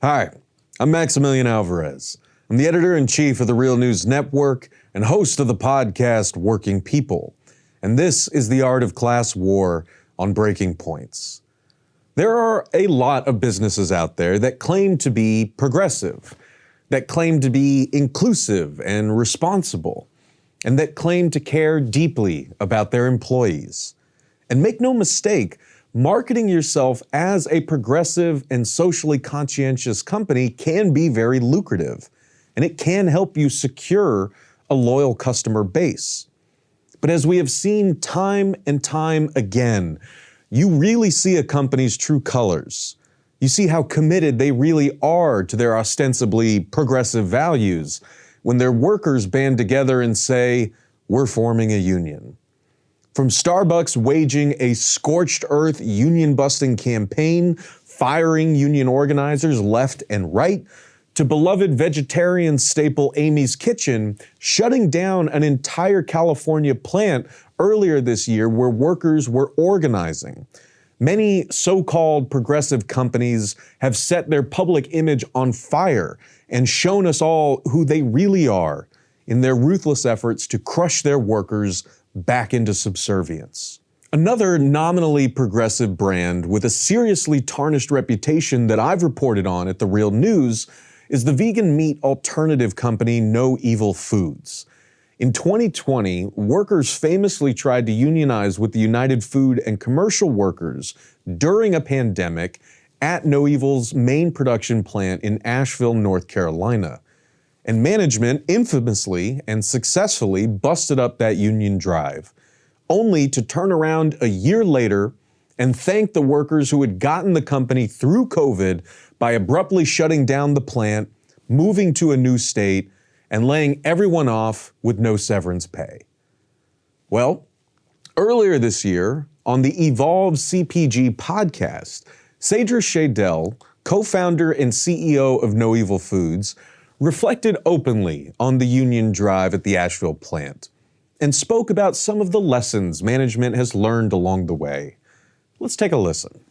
Hi, I'm Maximilian Alvarez. I'm the editor-in-chief of the Real News Network and host of the podcast Working People. And this is the art of class war on Breaking Points. There are a lot of businesses out there that claim to be progressive, that claim to be inclusive and responsible, and that claim to care deeply about their employees. And make no mistake, marketing yourself as a progressive and socially conscientious company can be very lucrative, and it can help you secure a loyal customer base. But as we have seen time and time again, you really see a company's true colors. You see how committed they really are to their ostensibly progressive values when their workers band together and say, "We're forming a union." From Starbucks waging a scorched earth union-busting campaign, firing union organizers left and right, to beloved vegetarian staple Amy's Kitchen shutting down an entire California plant earlier this year where workers were organizing. Many so-called progressive companies have set their public image on fire and shown us all who they really are in their ruthless efforts to crush their workers back into subservience. Another nominally progressive brand with a seriously tarnished reputation that I've reported on at The Real News is the vegan meat alternative company No Evil Foods. In 2020, workers famously tried to unionize with the United Food and Commercial Workers during a pandemic at No Evil's main production plant in Asheville, North Carolina. And management infamously and successfully busted up that union drive, only to turn around a year later and thank the workers who had gotten the company through COVID by abruptly shutting down the plant, moving to a new state, and laying everyone off with no severance pay. Well, earlier this year, on the Evolve CPG podcast, Cedra Shadell, co-founder and CEO of No Evil Foods, reflected openly on the union drive at the Asheville plant and spoke about some of the lessons management has learned along the way. Let's take a listen.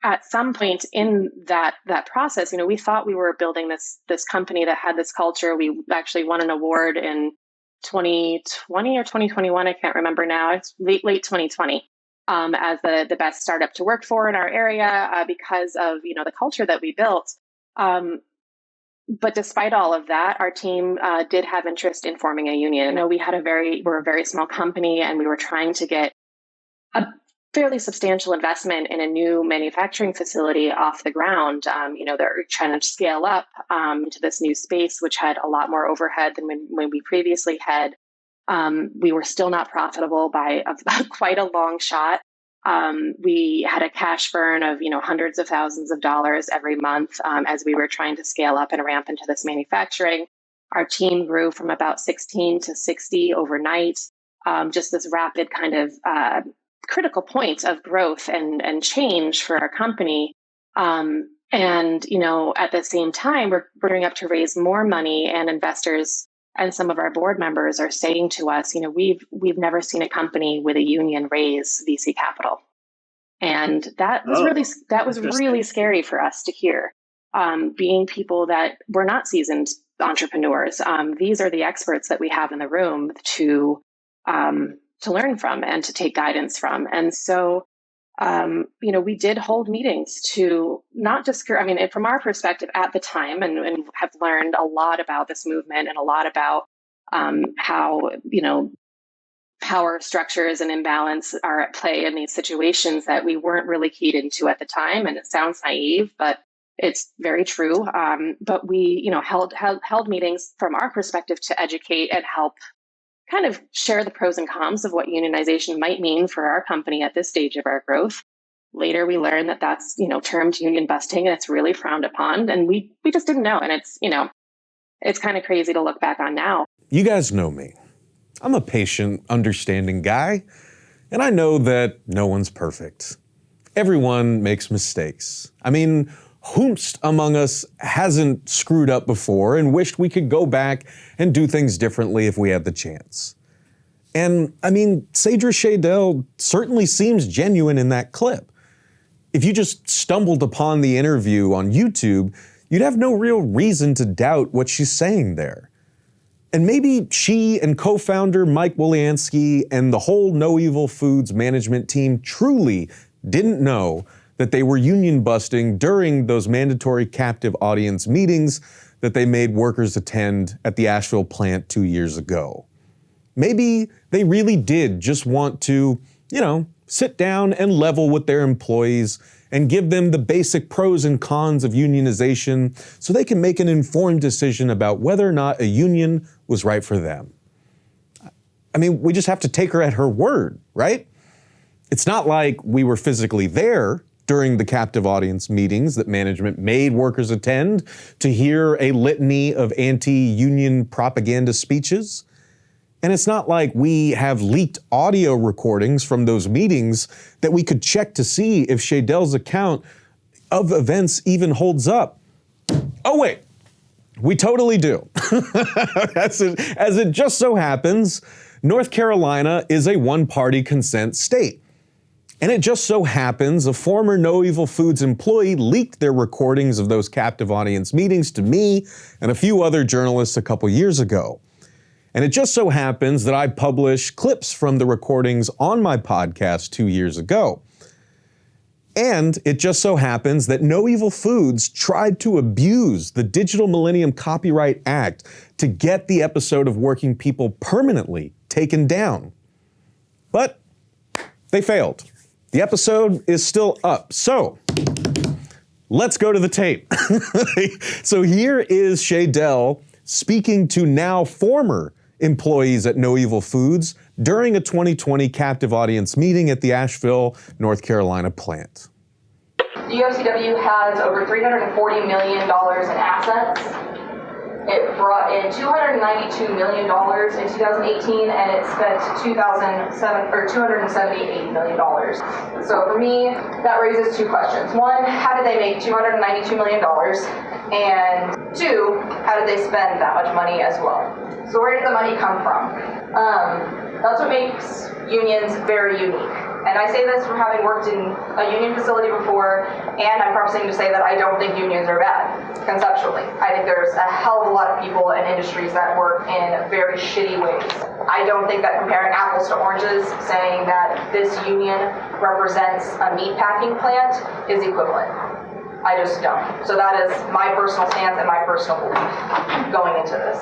At some point in that process, we thought we were building this company that had this culture. We actually won an award in 2020 or 2021. I can't remember now. It's late 2020 as the best startup to work for in our area because of the culture that we built. But despite all of that, our team did have interest in forming a union. We're a very small company, and we were trying to get a fairly substantial investment in a new manufacturing facility off the ground. They're trying to scale up into this new space, which had a lot more overhead than when we previously had. We were still not profitable by quite a long shot. We had a cash burn of, hundreds of thousands of dollars every month as we were trying to scale up and ramp into this manufacturing. Our team grew from about 16 to 60 overnight, just this rapid kind of critical point of growth and change for our company. And, at the same time, we're gearing up to raise more money, and investors and some of our board members are saying to us, we've never seen a company with a union raise VC capital. And that was really scary for us to hear. Being people that were not seasoned entrepreneurs, these are the experts that we have in the room to learn from and to take guidance from. And so, we did hold meetings to not just, from our perspective at the time, and have learned a lot about this movement and a lot about how, power structures and imbalance are at play in these situations that we weren't really keyed into at the time. And it sounds naive, but it's very true. But we, held meetings from our perspective to educate and help kind of share the pros and cons of what unionization might mean for our company at this stage of our growth. Later, we learned that that's, termed union busting, and it's really frowned upon. And we just didn't know. And it's kind of crazy to look back on now. You guys know me. I'm a patient, understanding guy, and I know that no one's perfect. Everyone makes mistakes. Whomst among us hasn't screwed up before and wished we could go back and do things differently if we had the chance? And Cedra Shadell certainly seems genuine in that clip. If you just stumbled upon the interview on YouTube, you'd have no real reason to doubt what she's saying there. And maybe she and co-founder Mike Williansky and the whole No Evil Foods management team truly didn't know that they were union busting during those mandatory captive audience meetings that they made workers attend at the Asheville plant 2 years ago. Maybe they really did just want to, sit down and level with their employees and give them the basic pros and cons of unionization so they can make an informed decision about whether or not a union was right for them. I mean, we just have to take her at her word, right? It's not like we were physically there during the captive audience meetings that management made workers attend to hear a litany of anti-union propaganda speeches. And it's not like we have leaked audio recordings from those meetings that we could check to see if Shaydell's account of events even holds up. Oh wait, we totally do. As it just so happens, North Carolina is a one-party consent state. And it just so happens a former No Evil Foods employee leaked their recordings of those captive audience meetings to me and a few other journalists a couple years ago. And it just so happens that I published clips from the recordings on my podcast 2 years ago. And it just so happens that No Evil Foods tried to abuse the Digital Millennium Copyright Act to get the episode of Working People permanently taken down. But they failed. The episode is still up. So let's go to the tape. So here is Shaydell speaking to now former employees at No Evil Foods during a 2020 captive audience meeting at the Asheville, North Carolina plant. The UFCW has over $340 million in assets. It brought in $292 million in 2018, and it spent $278 million. So for me, that raises two questions. One, how did they make $292 million? And two, how did they spend that much money as well? So where did the money come from? That's what makes unions very unique. And I say this from having worked in a union facility before, and I'm prefacing to say that I don't think unions are bad, conceptually. I think there's a hell of a lot of people and industries that work in very shitty ways. I don't think that comparing apples to oranges, saying that this union represents a meat packing plant, is equivalent. I just don't. So that is my personal stance and my personal belief going into this.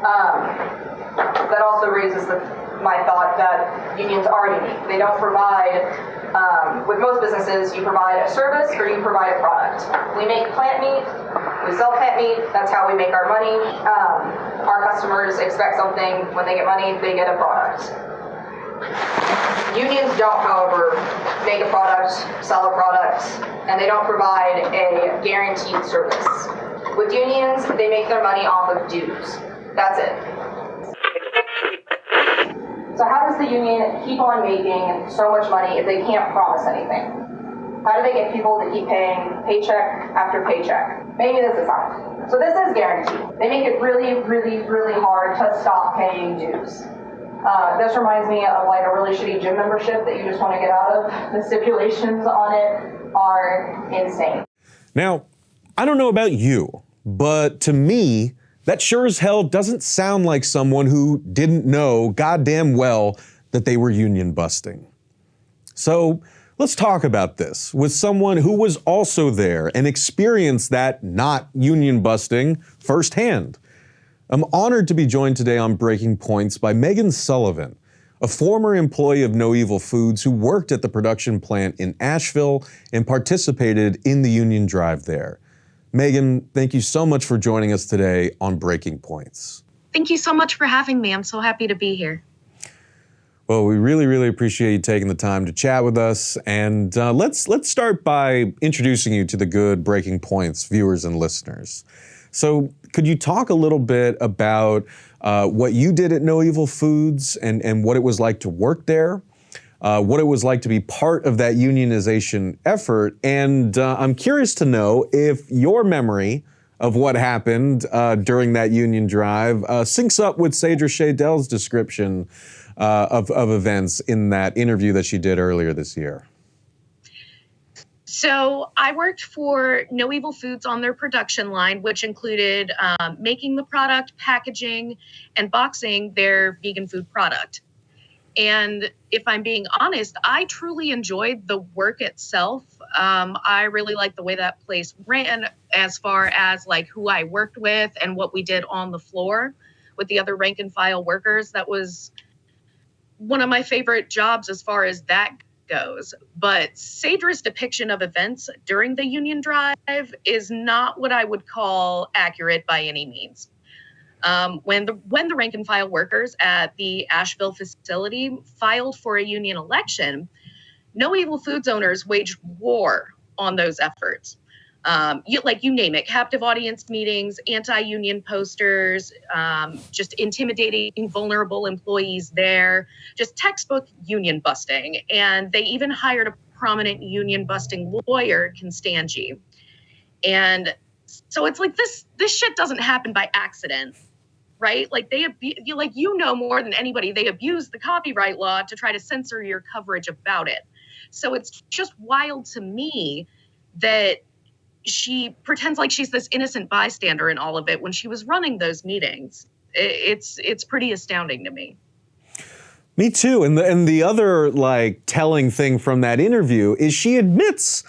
That also raises my thought that unions are unique. They don't provide, with most businesses, you provide a service or you provide a product. We make plant meat, we sell plant meat, that's how we make our money. Our customers expect something, when they get money, they get a product. Unions don't, however, make a product, sell a product, and they don't provide a guaranteed service. With unions, they make their money off of dues. That's it. So how does the union keep on making so much money if they can't promise anything? How do they get people to keep paying paycheck after paycheck? Maybe this is how. So this is guaranteed. They make it really, really, really hard to stop paying dues. This reminds me of like a really shitty gym membership that you just want to get out of. The stipulations on it are insane. Now, I don't know about you, but to me, that sure as hell doesn't sound like someone who didn't know goddamn well that they were union busting. So let's talk about this with someone who was also there and experienced that not union busting firsthand. I'm honored to be joined today on Breaking Points by Megan Sullivan, a former employee of No Evil Foods who worked at the production plant in Asheville and participated in the union drive there. Megan, thank you so much for joining us today on Breaking Points. Thank you so much for having me. I'm so happy to be here. Well, we really, really appreciate you taking the time to chat with us. And let's start by introducing you to the good Breaking Points viewers and listeners. So could you talk a little bit about what you did at No Evil Foods and what it was like to work there? What it was like to be part of that unionization effort. And I'm curious to know if your memory of what happened during that union drive syncs up with Sadra Shaydell's description of events in that interview that she did earlier this year. So I worked for No Evil Foods on their production line, which included making the product, packaging, and boxing their vegan food product. And if I'm being honest, I truly enjoyed the work itself. I really liked the way that place ran as far as like who I worked with and what we did on the floor with the other rank and file workers. That was one of my favorite jobs as far as that goes. But Sadra's depiction of events during the union drive is not what I would call accurate by any means. When the rank and file workers at the Asheville facility filed for a union election, No Evil Foods owners waged war on those efforts. You name it, captive audience meetings, anti-union posters, just intimidating vulnerable employees there, just textbook union busting. And they even hired a prominent union busting lawyer, Constangi. And so it's like this shit doesn't happen by accident. Right? Like more than anybody, they abuse the copyright law to try to censor your coverage about it. So it's just wild to me that she pretends like she's this innocent bystander in all of it when she was running those meetings. It's pretty astounding to me. Me too. And the other like telling thing from that interview is she admits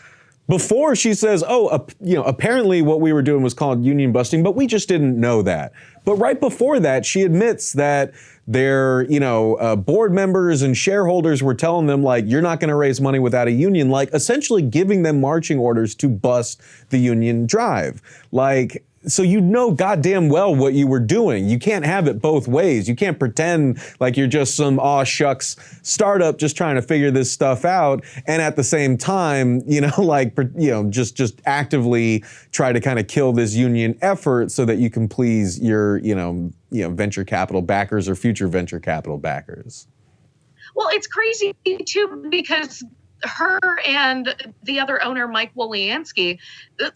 before she says, apparently what we were doing was called union busting, but we just didn't know that. But right before that, she admits that their, board members and shareholders were telling them, like, you're not going to raise money without a union, like essentially giving them marching orders to bust the union drive. Like, so goddamn well what you were doing. You can't have it both ways. You can't pretend like you're just some aw shucks startup just trying to figure this stuff out, and at the same time, just actively try to kind of kill this union effort so that you can please your, venture capital backers or future venture capital backers. Well, it's crazy too because her and the other owner, Mike Woliansky,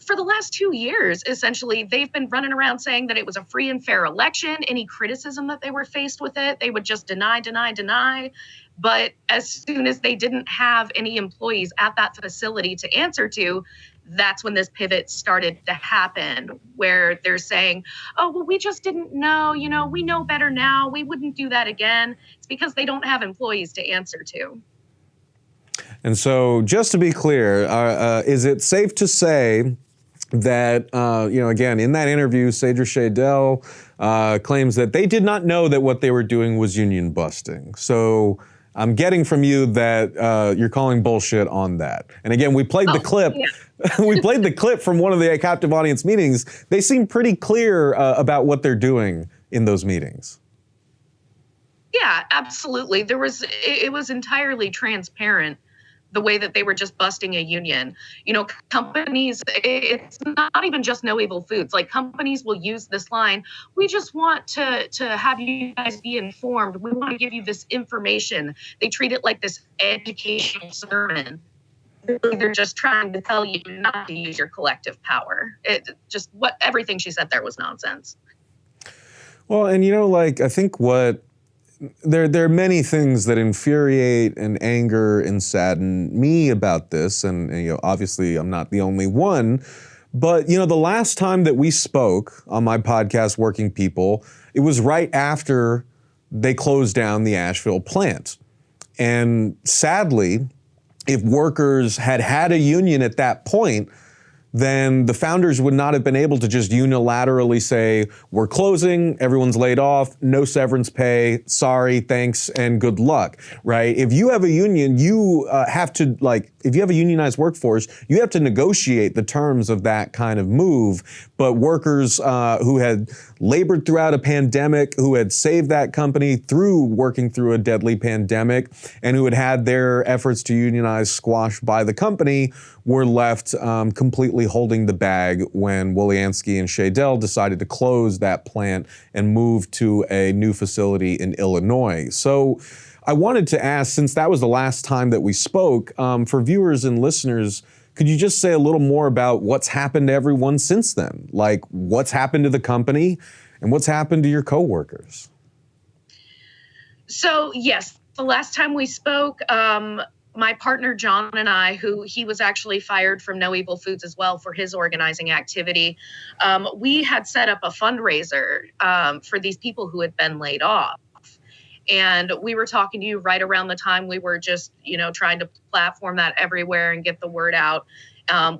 for the last 2 years, essentially, they've been running around saying that it was a free and fair election. Any criticism that they were faced with it, they would just deny. But as soon as they didn't have any employees at that facility to answer to, that's when this pivot started to happen, where they're saying, oh, well, we just didn't know, we know better now. We wouldn't do that again. It's because they don't have employees to answer to. And so, just to be clear, is it safe to say that, again, in that interview, Sadra Shadell claims that they did not know that what they were doing was union busting. So I'm getting from you that you're calling bullshit on that. And again, we played the clip. Yeah. We played the clip from one of the captive audience meetings. They seem pretty clear about what they're doing in those meetings. Yeah, absolutely. It was entirely transparent, the way that they were just busting a union. Companies, it's not even just No Evil Foods. Like, companies will use this line, we just want to have you guys be informed. We want to give you this information. They treat it like this educational sermon. They're just trying to tell you not to use your collective power. Everything she said there was nonsense. Well, and I think there are many things that infuriate and anger and sadden me about this, and obviously I'm not the only one, but the last time that we spoke on my podcast, Working People, it was right after they closed down the Asheville plant. And sadly, if workers had a union at that point, then the founders would not have been able to just unilaterally say, we're closing, everyone's laid off, no severance pay, sorry, thanks, and good luck, right? If you have a union, you have to, if you have a unionized workforce, you have to negotiate the terms of that kind of move. But workers who had labored throughout a pandemic, who had saved that company through working through a deadly pandemic, and who had their efforts to unionize squashed by the company, were left completely holding the bag when Woliansky and Shadell decided to close that plant and move to a new facility in Illinois. So I wanted to ask, since that was the last time that we spoke, for viewers and listeners, could you just say a little more about what's happened to everyone since then? Like, what's happened to the company and what's happened to your coworkers? So, yes, the last time we spoke, my partner John and I, who he was actually fired from No Evil Foods as well for his organizing activity, we had set up a fundraiser for these people who had been laid off. And we were talking to you right around the time we were just, trying to platform that everywhere and get the word out.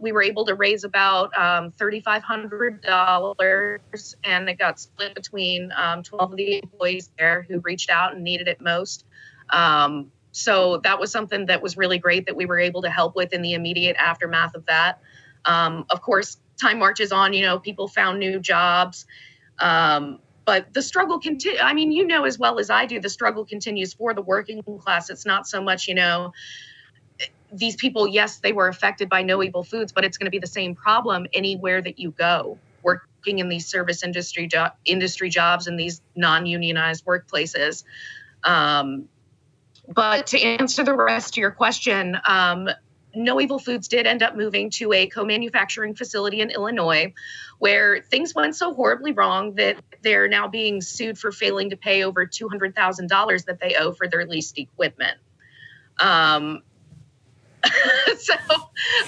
We were able to raise about $3,500, and it got split between 12 of the employees there who reached out and needed it most. So that was something that was really great that we were able to help with in the immediate aftermath of that. Of course, time marches on, people found new jobs. But the struggle continues. I mean, as well as I do, the struggle continues for the working class. It's not so much, these people, yes, they were affected by No Evil Foods, but it's going to be the same problem anywhere that you go, working in these service industry jobs in these non-unionized workplaces. But to answer the rest of your question, No Evil Foods did end up moving to a co-manufacturing facility in Illinois, where things went so horribly wrong that they're now being sued for failing to pay over $200,000 that they owe for their leased equipment. So,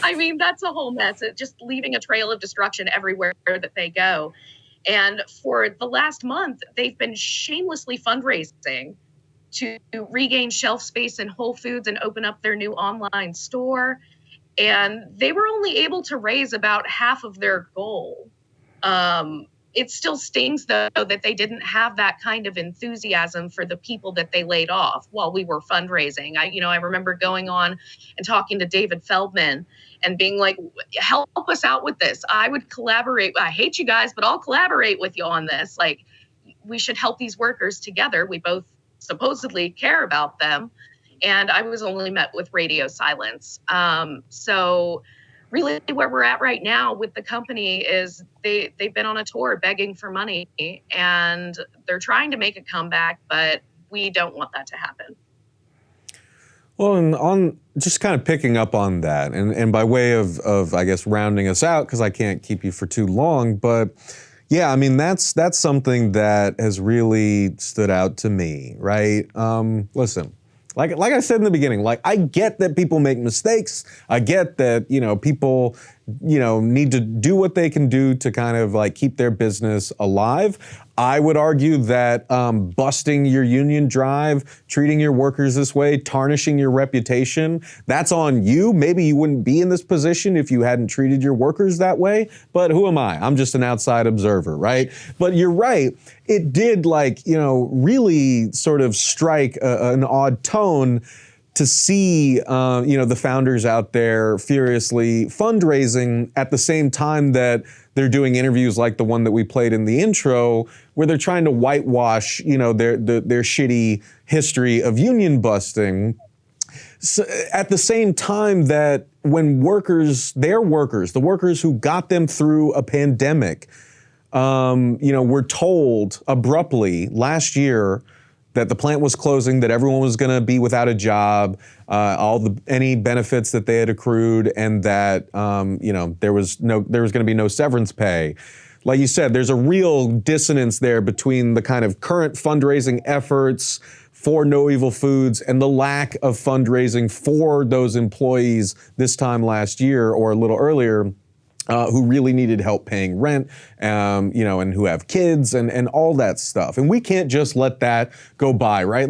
I mean, that's a whole mess. It's just leaving a trail of destruction everywhere that they go. And for the last month, they've been shamelessly fundraising to regain shelf space in Whole Foods and open up their new online store. And they were only able to raise about half of their goal. It still stings, though, that they didn't have that kind of enthusiasm for the people that they laid off while we were fundraising. I remember going on and talking to David Feldman and being like, help us out with this. I would collaborate. I hate you guys, but I'll collaborate with you on this. Like, we should help these workers together. We both supposedly care about them. And I was only met with radio silence. So really where we're at right now with the company is they've been on a tour begging for money, and they're trying to make a comeback, but we don't want that to happen. Well, and on just kind of picking up on that, and by way of I guess rounding us out, because I can't keep you for too long, but yeah, I mean that's something that has really stood out to me, right? Listen. Like I said in the beginning, I get that people make mistakes. I get that, people, need to do what they can do to kind of keep their business alive. I would argue that busting your union drive, treating your workers this way, tarnishing your reputation, that's on you. Maybe you wouldn't be in this position if you hadn't treated your workers that way, but who am I? I'm just an outside observer, right? But you're right. It did really sort of strike an odd tone to see, the founders out there furiously fundraising at the same time that they're doing interviews like the one that we played in the intro, where they're trying to whitewash, their shitty history of union busting. So at the same time that when the workers who got them through a pandemic, were told abruptly last year that the plant was closing, that everyone was going to be without a job, any benefits that they had accrued, and that there was going to be no severance pay. Like you said, there's a real dissonance there between the kind of current fundraising efforts for No Evil Foods and the lack of fundraising for those employees this time last year or a little earlier, who really needed help paying rent, and who have kids and all that stuff. And we can't just let that go by, right?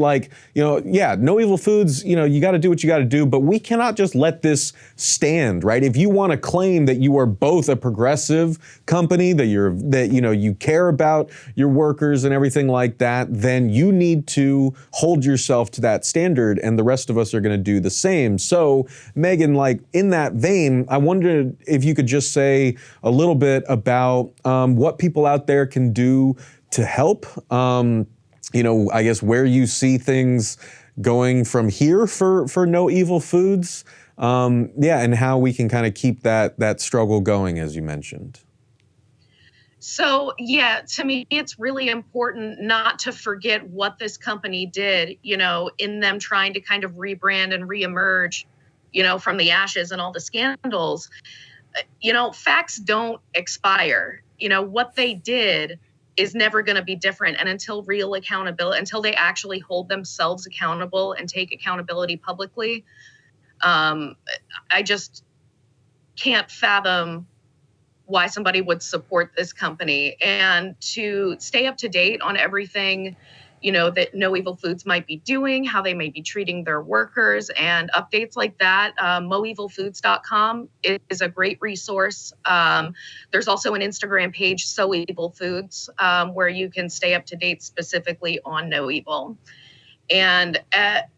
No Evil Foods, you got to do what you got to do, but we cannot just let this stand, right? If you want to claim that you are both a progressive company, that you care about your workers and everything like that, then you need to hold yourself to that standard, and the rest of us are going to do the same. So, Megan, in that vein, I wondered if you could just say a little bit about what people out there can do to help, I guess where you see things going from here for No Evil Foods, and how we can kind of keep that struggle going, as you mentioned. So, yeah, to me, it's really important not to forget what this company did, in them trying to kind of rebrand and reemerge, from the ashes and all the scandals. Facts don't expire. What they did is never going to be different. And until real accountability, until they actually hold themselves accountable and take accountability publicly, I just can't fathom why somebody would support this company. And to stay up to date on everything, that No Evil Foods might be doing, how they may be treating their workers, and updates like that, moevilfoods.com is a great resource. There's also an Instagram page, So Evil Foods, where you can stay up to date specifically on No Evil. And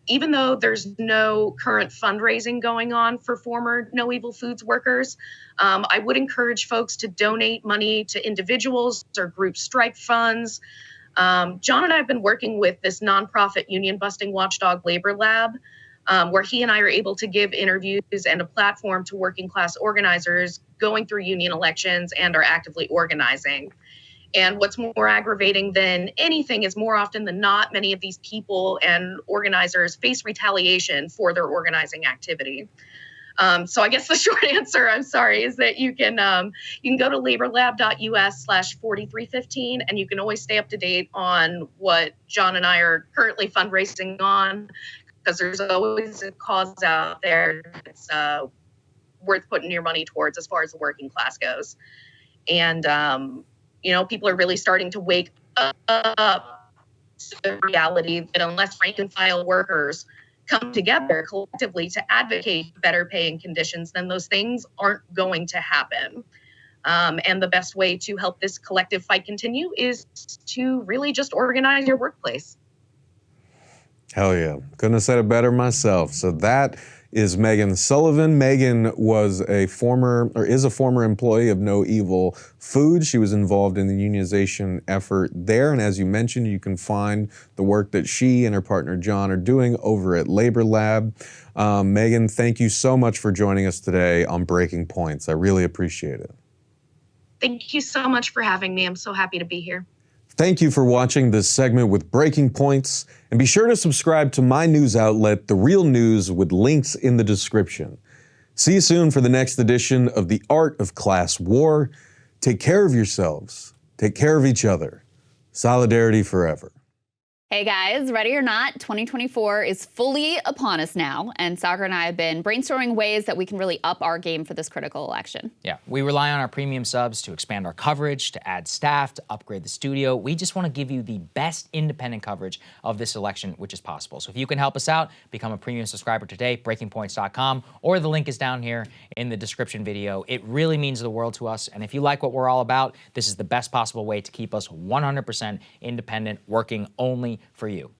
even though there's no current fundraising going on for former No Evil Foods workers, I would encourage folks to donate money to individuals or group strike funds. John and I have been working with this nonprofit union busting watchdog Labor Lab, where he and I are able to give interviews and a platform to working class organizers going through union elections and are actively organizing. And what's more aggravating than anything is more often than not, many of these people and organizers face retaliation for their organizing activity. So I guess the short answer, I'm sorry, is that you can go to laborlab.us/4315, and you can always stay up to date on what John and I are currently fundraising on, because there's always a cause out there that's worth putting your money towards as far as the working class goes. And people are really starting to wake up to the reality that unless rank and file workers come together collectively to advocate better pay and conditions, then those things aren't going to happen. And the best way to help this collective fight continue is to really just organize your workplace. Hell yeah. Couldn't have said it better myself. So that is Megan Sullivan. Megan is a former employee of No Evil Foods. She was involved in the unionization effort there. And as you mentioned, you can find the work that she and her partner John are doing over at Labor Lab. Megan, thank you so much for joining us today on Breaking Points. I really appreciate it. Thank you so much for having me. I'm so happy to be here. Thank you for watching this segment with Breaking Points, and be sure to subscribe to my news outlet, The Real News, with links in the description. See you soon for the next edition of The Art of Class War. Take care of yourselves. Take care of each other. Solidarity forever. Hey guys, ready or not, 2024 is fully upon us now, and Sagar and I have been brainstorming ways that we can really up our game for this critical election. Yeah, we rely on our premium subs to expand our coverage, to add staff, to upgrade the studio. We just want to give you the best independent coverage of this election, which is possible. So if you can help us out, become a premium subscriber today, breakingpoints.com, or the link is down here in the description video. It really means the world to us, and if you like what we're all about, this is the best possible way to keep us 100% independent, working only for you.